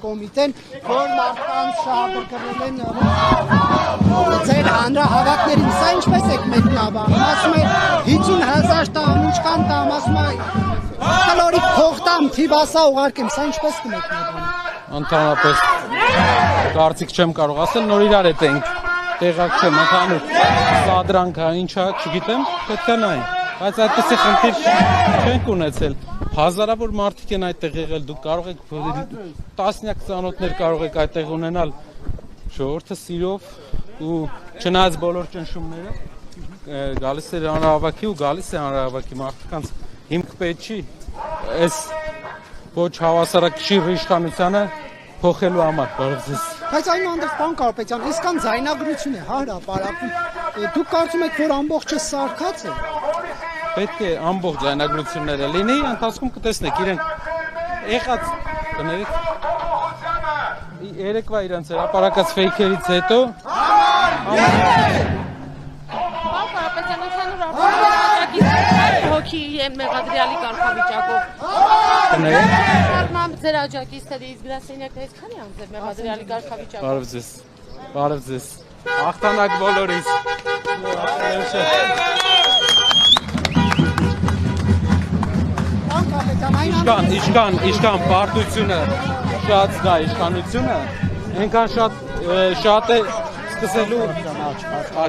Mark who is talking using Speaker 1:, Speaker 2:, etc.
Speaker 1: կոմիտեն, որ մարդկանց շահագրգռել են ձեր հանրահավաքներին, սա ինչպես եք մեկնաբանում, ասում է 50,000 տամ, ուչկան տամ, ասում է կլորիկ փող տամ, թիվ ասա ուղարկեմ, սա ինչպես կմեկնաբանում։
Speaker 2: Ընդհանրապես կարծիք չեմ կարող ասել, նոր իրար հետ ենք, տեղակ չեմ, ընդհանուր սադրանքա, ինչա, չգիտեմ, պետք է նայենք, բայց այդպեսի խնդիր չենք ունեցել, հազարավոր մարդիկ են այդտեղ եղել, դուք կարող եք տասնյակ ծանոթներ կարող եք այդտեղ ունենալ, ժողովուրդը սիրով ու չնայած բոլոր ճնշումները գալիս է հանրահավաքի ու գալիս է հանրահավաքի մարդկանց հիմք պետք չի այս ոչ հավասարակշիռ իշխանությանը փոխելու համար, բարև ձեզ։
Speaker 1: Բայց այնուհանդերձ պարոն Կարապետյան, իսկան ձայնագրություն է հրապարակում, դուք կարծում եք, որ ամբողջը սարքած է։
Speaker 2: Պետք է ամբողջ ձայնագրությունները լինի, ընթացքում կտեսնեք իրենք եղած կներեք երեկվա իրանց հրապարակած ֆեյքերից հետո
Speaker 3: հոգի են մեղադրյալի կարգավիճակով։ Ձեր աջակիցների իսկ գրասենյակներից քանի անձ է մեղադրյալի կարգավիճակով։
Speaker 2: Բարև ձեզ, հաղթանակ բոլորիս։ Իշքան պարտությունը շատ զգա իշխանությունը, ենքան շատ է սկսելու